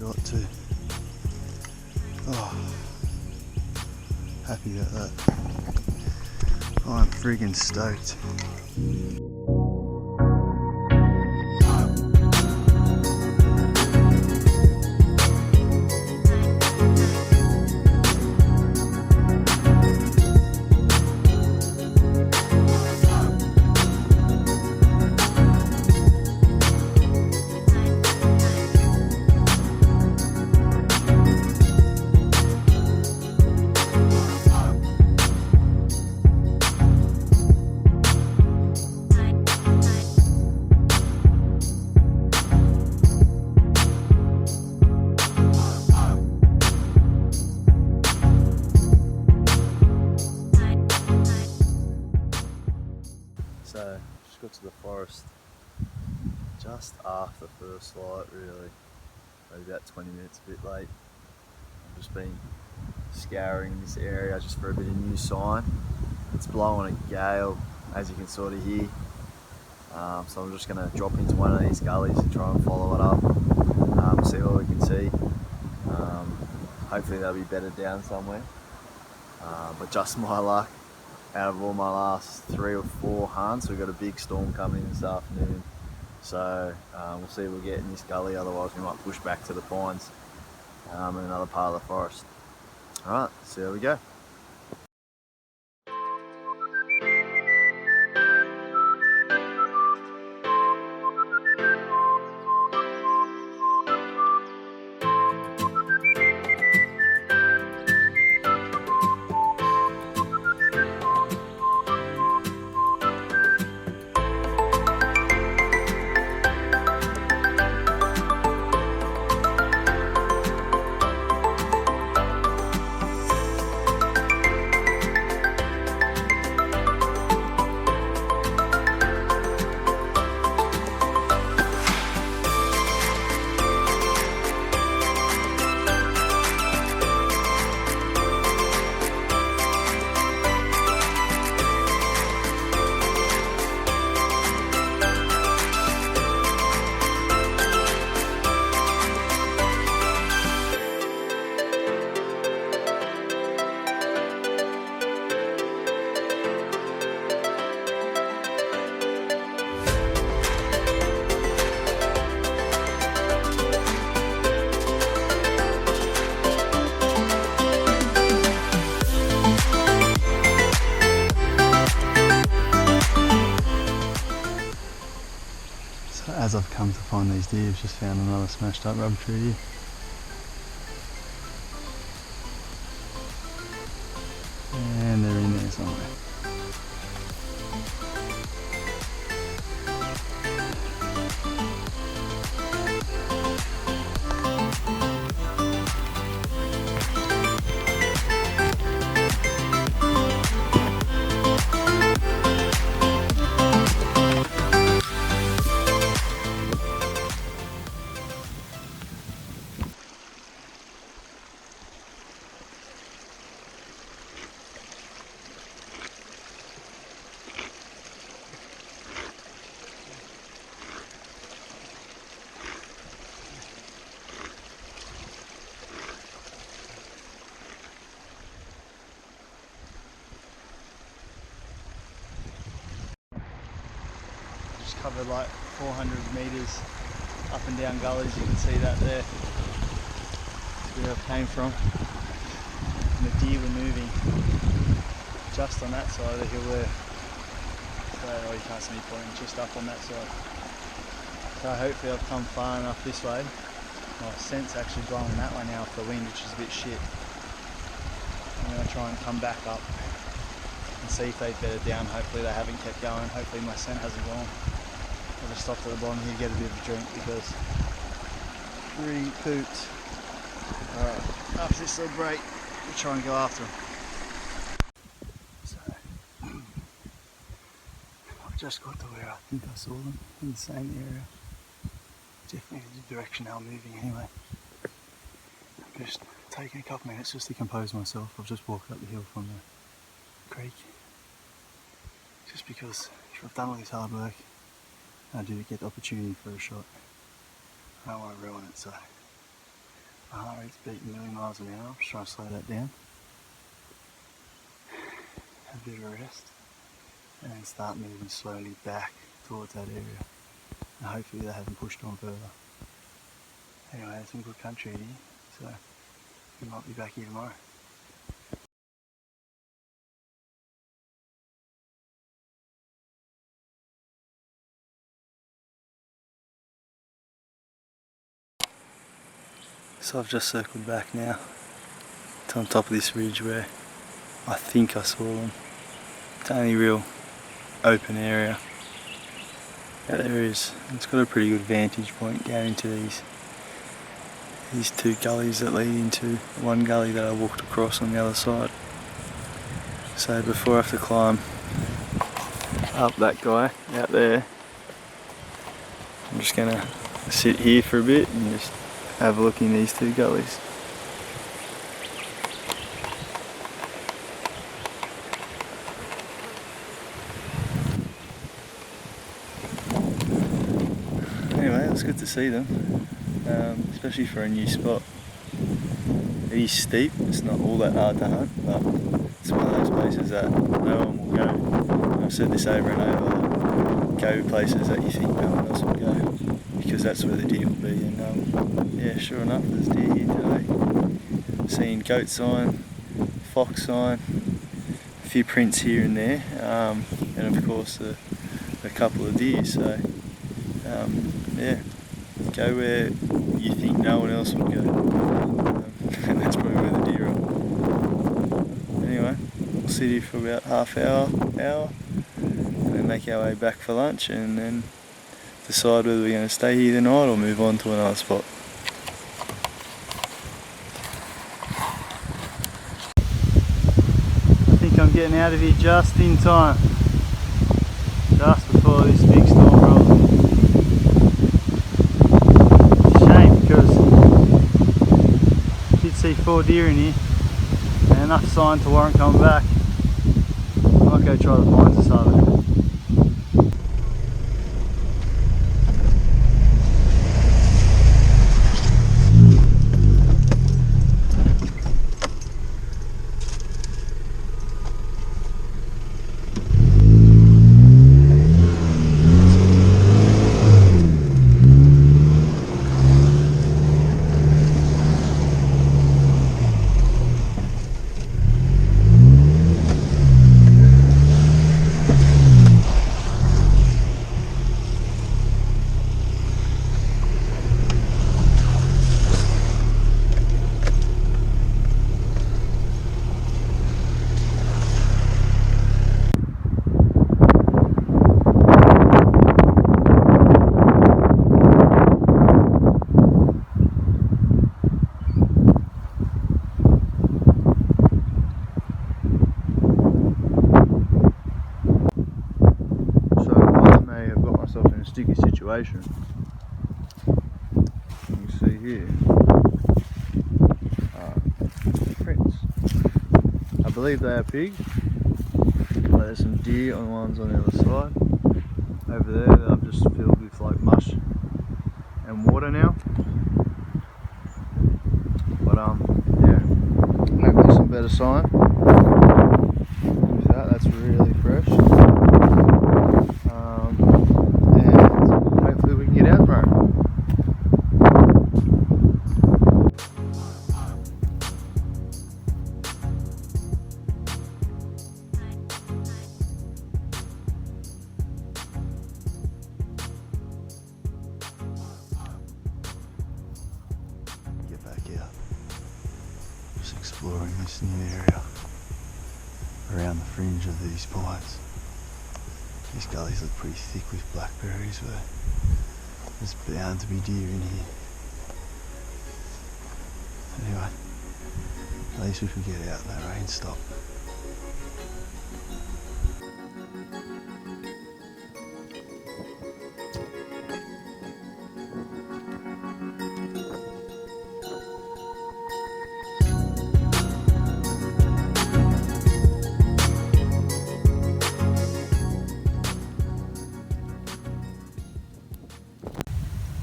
shot too. Oh, happy about that. I'm friggin' stoked. So, just got to the forest just after first light really, maybe about 20 minutes, a bit late. I've just been scouring this area just for a bit of new sign. It's blowing a gale, as you can sort of hear. So I'm just going to drop into one of these gullies and try and follow it up, see what we can see. Hopefully they'll be bedded down somewhere. But just my luck, out of all my last 3 or 4 hunts, we've got a big storm coming this afternoon. So we'll see if we get in this gully, otherwise we might push back to the pines in another part of the forest. Alright, see how we go. As I've come to find these deer, I've just found another smashed up rubber tree here. And they're in there somewhere. Covered like 400 metres up and down gullies, you can see that there. That's where I came from. And the deer were moving just on that side of the hill there. So, oh, you can't see me pointing, just up on that side. So hopefully I've come far enough this way. My scent's actually blowing that way now off the wind, which is a bit shit. I'm going to try and come back up and see if they've bedded down. Hopefully they haven't kept going. Hopefully my scent hasn't gone. I'll just stop at the bottom here to get a bit of a drink because pretty pooped. Alright, after this little break, we'll try and go after them. So, I just got to where I think I saw them, in the same area. Definitely the direction they were moving anyway. I'm just taking a couple minutes just to compose myself. I've just walked up the hill from the creek. Just because if I've done all this hard work, I do get the opportunity for a shot. I don't want to ruin it, so My heart rate's beating a million miles an hour. I'm just trying to slow that down. Have a bit of a rest. And then start moving slowly back towards that area. And hopefully they haven't pushed on further. Anyway, there's some good country here, so we might be back here tomorrow. So I've just circled back now to on top of this ridge where I think I saw them. It's only real open area. Yeah, there is. It's got a pretty good vantage point down into these two gullies that lead into one gully that I walked across on the other side. So before I have to climb up that guy out there, I'm just gonna sit here for a bit and just have a look in these two gullies. Anyway, it was good to see them, especially for a new spot. It is steep, it's not all that hard to hunt, but it's one of those places that no one will go. I've said this over and over, go places that you think no one else will go, because that's where the deer will be. And yeah, sure enough, there's deer here today. Seeing goat sign, fox sign, a few prints here and there, and of course a couple of deer. So yeah, go where you think no one else would go, and that's probably where the deer are. Anyway, we'll sit here for about half hour, and then make our way back for lunch, and then decide whether we're going to stay here tonight or move on to another spot. I think I'm getting out of here just in time, just before this big storm rolls in. It's a shame because I did see 4 deer in here and enough sign to warrant coming back. I might go try the pines this afternoon. Sticky situation. You can see here prints. I believe they are pigs, but there's some deer on the ones on the other side. Over there that I've just filled with like mush and water now. But yeah, hopefully some better sign. With that, that's really fresh. Hopefully we can get out tomorrow. Get back out. Just exploring this new area around the fringe of these pines. These gullies look pretty thick with blackberries, but there's bound to be deer in here. Anyway, at least we could get out and that rain stopped.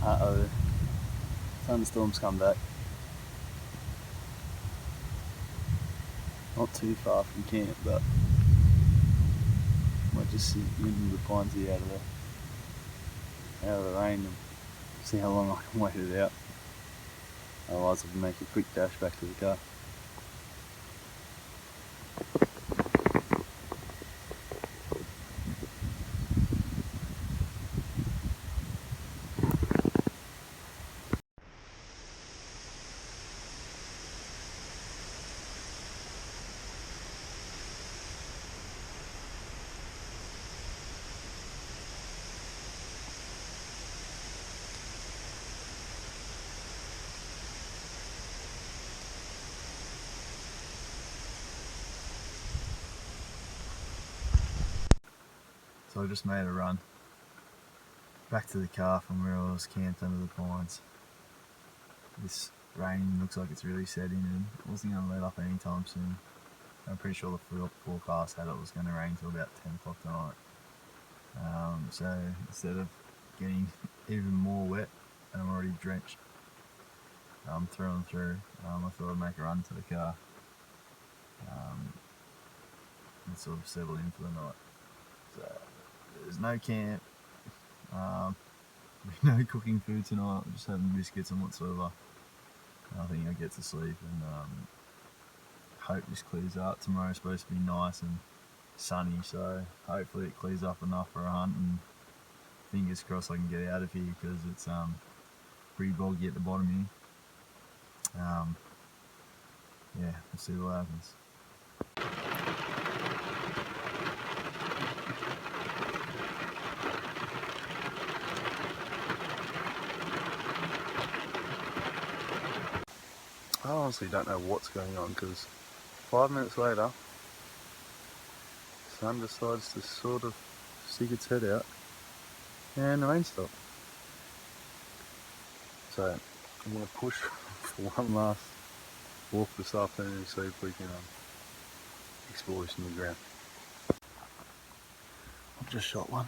Uh-oh, thunderstorms come back. not too far from camp, but might just sit in the pines here out of the rain and see how long I can wait it out. Otherwise I'll make a quick dash back to the car. So I just made a run back to the car from where I was camped under the pines. This rain looks like it's really setting and it wasn't going to let up anytime soon. I'm pretty sure the forecast had it was going to rain till about 10 o'clock tonight. So instead of getting even more wet, and I'm already drenched through and through, I thought I'd make a run to the car and sort of settle in for the night. So there's no camp, no cooking food tonight, we're just having biscuits and whatsoever. I think I'll get to sleep and hope this clears up. Tomorrow's supposed to be nice and sunny, so hopefully it clears up enough for a hunt, and fingers crossed I can get out of here because it's pretty boggy at the bottom here. Yeah, we'll see what happens. I honestly don't know what's going on because 5 minutes later, the sun decides to sort of stick its head out and the rain stopped. So I'm going to push for one last walk this afternoon and see if we can explore this new ground. I've just shot one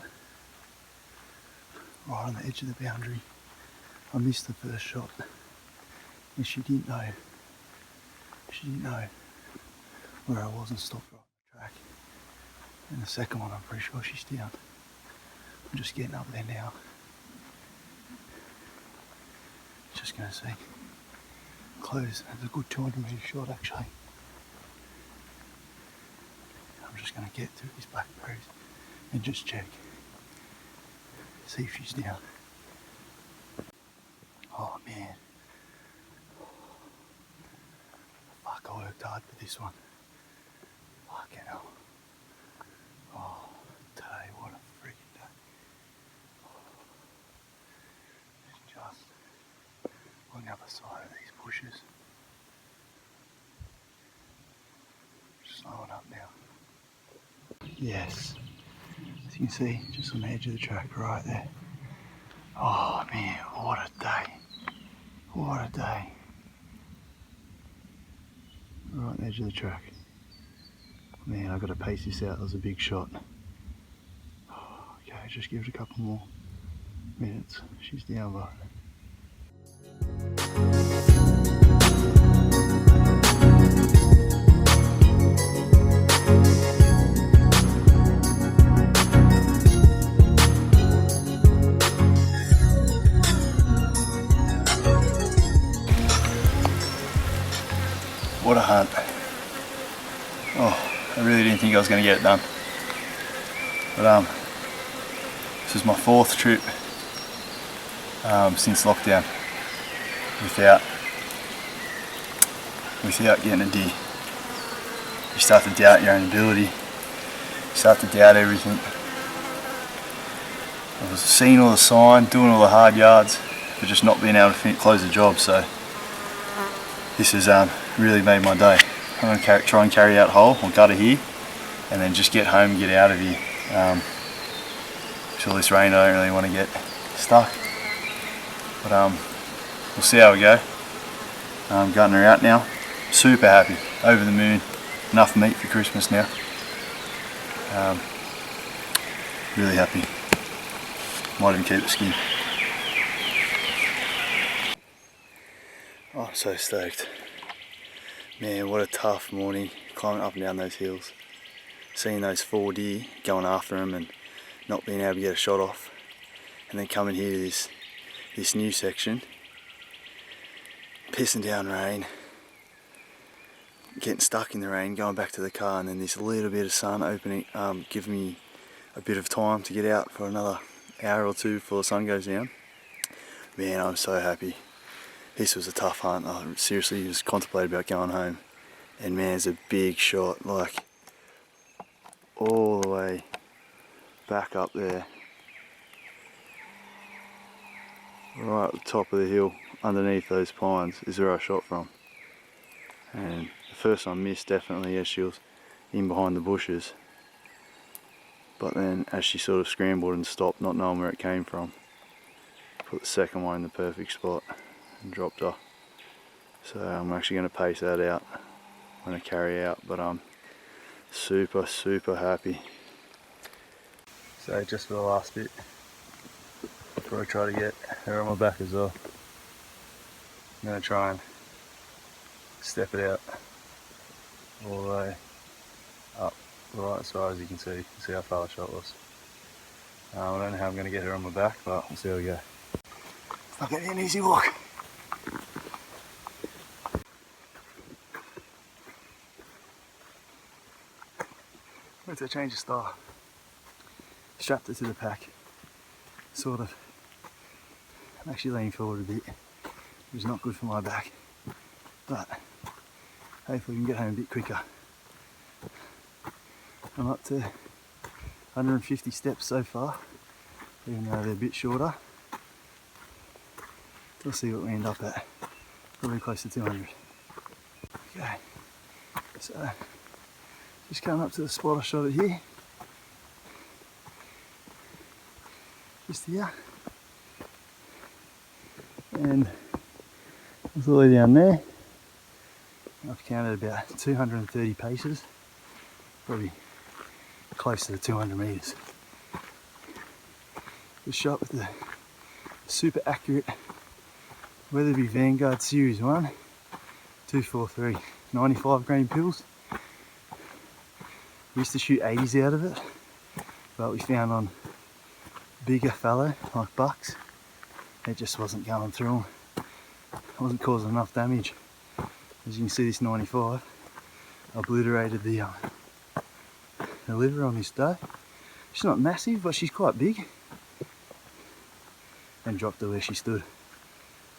right on the edge of the boundary. I missed the first shot and she didn't know where I was and stopped right on the track. And the second one, I'm pretty sure she's down. I'm just getting up there now. Just gonna see. Close. It's a good 200 metre shot actually. I'm just gonna get through these blackberries and just check. See if she's down. Oh man. Fuck, I worked hard for this one. Fucking hell. Oh, today, what a freaking day. It's just on the other side of these bushes. Just slowing up now. Yes. As you can see, just on the edge of the track right there. Oh man, what a day. What a day. Right on the edge of the track. Man, I've got to pace this out, that was a big shot. Okay, just give it a couple more minutes. She's down low. What a hunt. Oh, I really didn't think I was going to get it done. But this is my 4th trip since lockdown without getting a deer. You start to doubt your own ability. You start to doubt everything. I was seeing all the sign, doing all the hard yards, but just not being able to close the job. So this has really made my day. I'm going to try and carry out whole or gutter here and then just get home and get out of here. With all this rain I don't really want to get stuck, but we'll see how we go. I'm gutting her out now. Super happy, over the moon, enough meat for Christmas now. Really happy. Might even keep the skin. Oh, I'm so stoked. Man, what a tough morning climbing up and down those hills. Seeing those 4 deer, going after them and not being able to get a shot off. And then coming here to this new section, pissing down rain, getting stuck in the rain, going back to the car, and then this little bit of sun opening, giving me a bit of time to get out for another hour or two before the sun goes down. Man, I'm so happy. This was a tough hunt. I seriously just contemplated about going home. And man, it's a big shot, like all the way back up there. Right at the top of the hill, underneath those pines, is where I shot from. And the first one missed definitely as she was in behind the bushes. But then as she sort of scrambled and stopped, not knowing where it came from, put the second one in the perfect spot and dropped her. So I'm actually going to pace that out when I carry out, but I'm super happy. So just for the last bit, before I try to get her on my back as well, I'm going to try and step it out all the way up right as far as you can see how far the shot was. I don't know how I'm going to get her on my back, but we'll see how we go. It's not going to be an easy walk. I'm going to change of style. Strapped it to the pack, sort of. I'm actually leaning forward a bit, which is not good for my back, but hopefully we can get home a bit quicker. I'm up to 150 steps so far, even though they're a bit shorter. We'll see what we end up at, probably close to 200. Okay, so just coming up to the spot I shot it here. Just here. And it's all the way down there. I've counted about 230 paces, probably close to the 200 metres. Just shot with the super accurate Weatherby Vanguard Series 1 243, 95 grain pills. We used to shoot 80s out of it, but we found on bigger fallow, like bucks, it just wasn't going through them. It wasn't causing enough damage. As you can see, this 95 obliterated the liver on this doe. She's not massive, but she's quite big. And dropped her where she stood.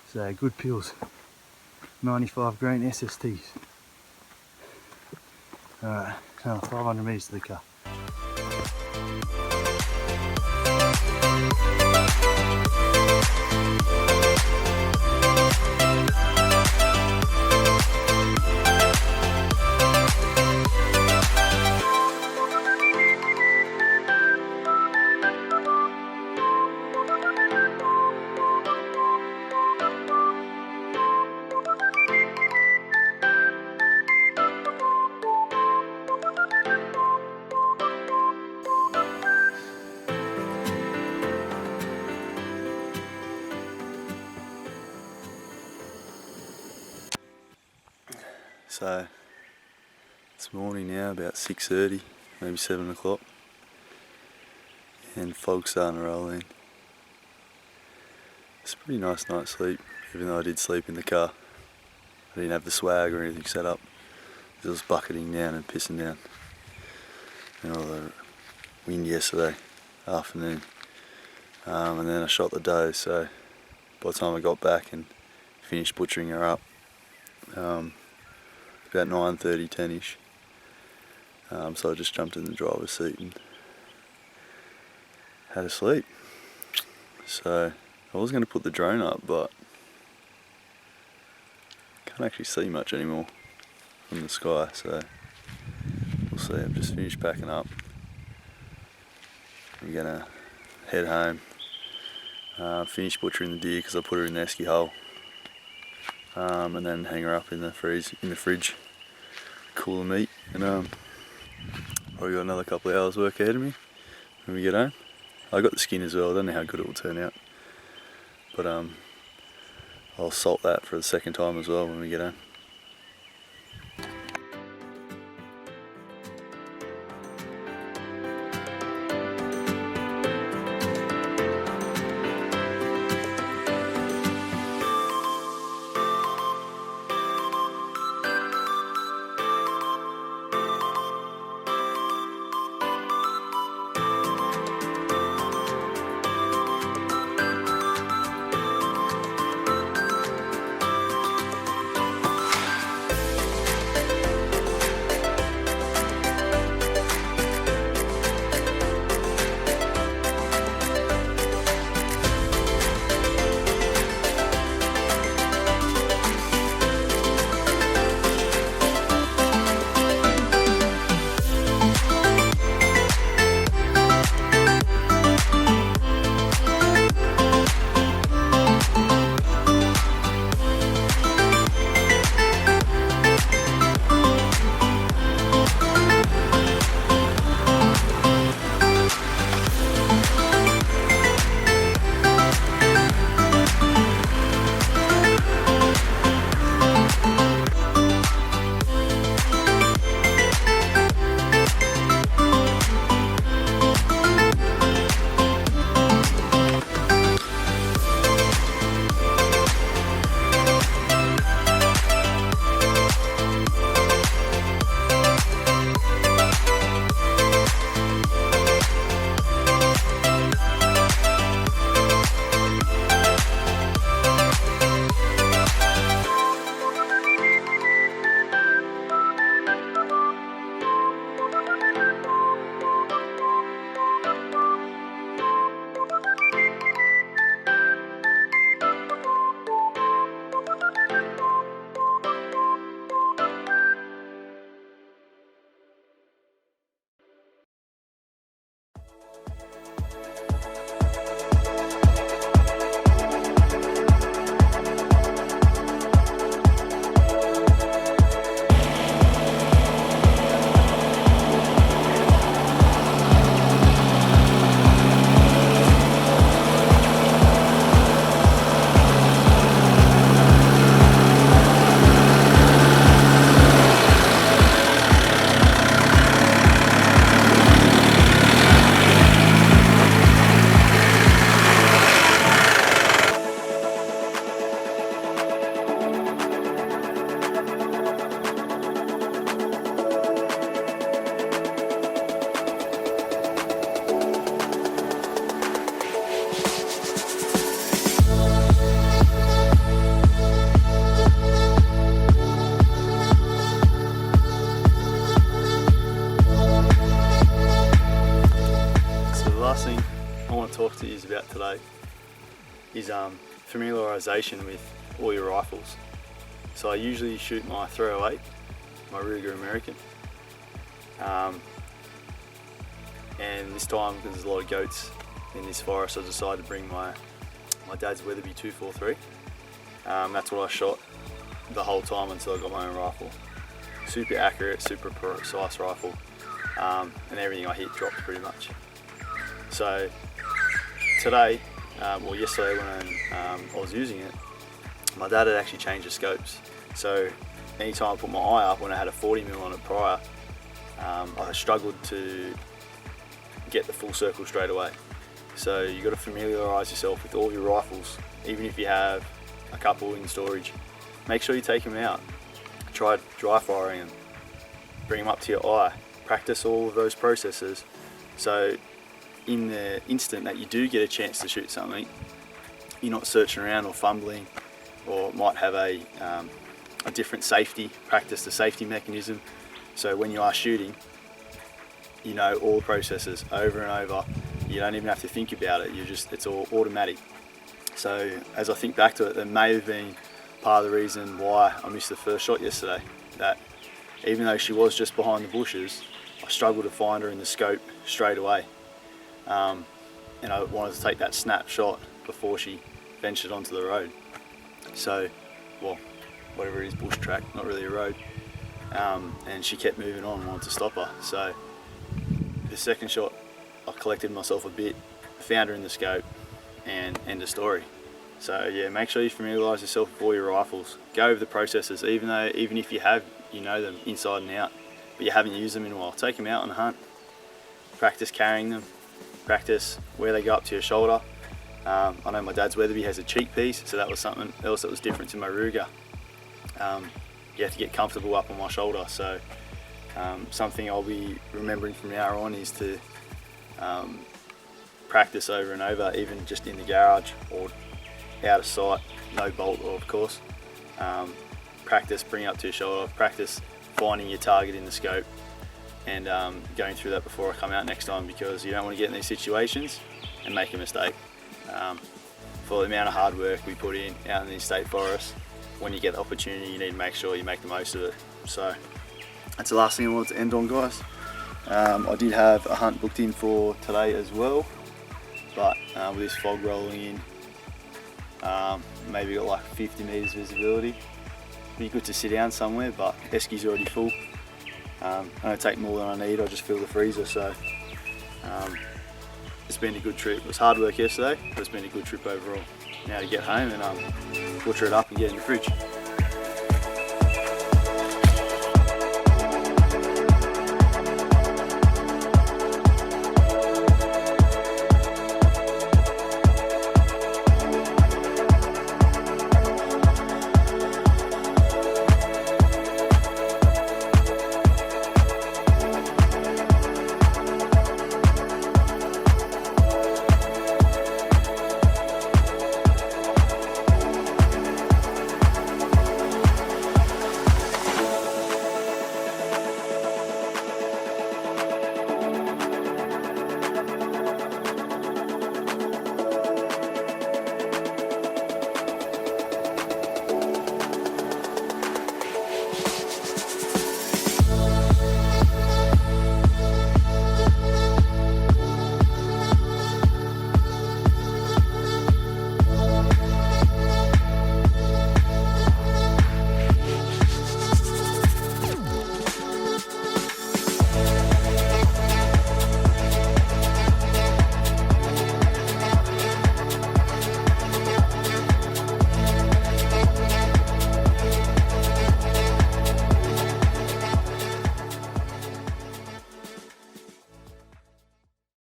So good pills. 95 grain SSTs. Alright, now 500 metres to the car. So it's morning now, about 6:30, maybe 7 o'clock, and fog's starting to roll in. It's a pretty nice night's sleep, even though I did sleep in the car. I didn't have the swag or anything set up. It was bucketing down and pissing down. And all the wind yesterday afternoon. And then I shot the doe, so by the time I got back and finished butchering her up, about 9:30, 10ish. So I just jumped in the driver's seat and had a sleep. So I was going to put the drone up, but can't actually see much anymore from the sky, so we'll see. I've just finished packing up. I'm going to head home, finish butchering the deer because I put her in the esky hole. And then hang her up in the fridge, cool the meat, and probably got another couple of hours work ahead of me when we get home. I got the skin as well. I don't know how good it will turn out, but I'll salt that for the second time as well when we get home. to use about today is familiarisation with all your rifles. So I usually shoot my 308, my Ruger American, and this time, because there's a lot of goats in this forest, I decided to bring my dad's Weatherby 243. That's what I shot the whole time until I got my own rifle. Super accurate, super precise rifle, and everything I hit dropped pretty much. So today, or yesterday when I was using it, my dad had actually changed the scopes. So anytime I put my eye up, when I had a 40mm on it prior, I struggled to get the full circle straight away. So you've got to familiarise yourself with all your rifles, even if you have a couple in storage. Make sure you take them out, try dry firing them, bring them up to your eye, practice all of those processes. So in the instant that you do get a chance to shoot something, you're not searching around or fumbling, or might have a different safety, practice the safety mechanism. So when you are shooting, you know all the processes over and over. You don't even have to think about it, it's all automatic. So as I think back to it, that may have been part of the reason why I missed the first shot yesterday. That even though she was just behind the bushes, I struggled to find her in the scope straight away. And I wanted to take that snap shot before she ventured onto the road. So, well, whatever it is, bush track, not really a road. And she kept moving on, wanted to stop her. So the second shot, I collected myself a bit, found her in the scope, and end of story. So yeah, make sure you familiarise yourself with all your rifles. Go over the processes, even if you know them inside and out, but you haven't used them in a while. Take them out on a hunt. Practice carrying them. Practice where they go up to your shoulder. I know my dad's Weatherby has a cheek piece, so that was something else that was different to my Ruger. You have to get comfortable up on my shoulder. So something I'll be remembering from now on is to practice over and over, even just in the garage or out of sight, no bolt of course. Practice bringing up to your shoulder, practice finding your target in the scope, and going through that before I come out next time, because you don't want to get in these situations and make a mistake. For the amount of hard work we put in out in these state forests, when you get the opportunity, you need to make sure you make the most of it. So that's the last thing I wanted to end on, guys. I did have a hunt booked in for today as well, but with this fog rolling in, maybe got like 50 metres visibility. Be good to sit down somewhere, but Esky's already full. I don't take more than I need, I just fill the freezer. So it's been a good trip. It was hard work yesterday, but it's been a good trip overall. Now to get home and butcher it up and get in the fridge.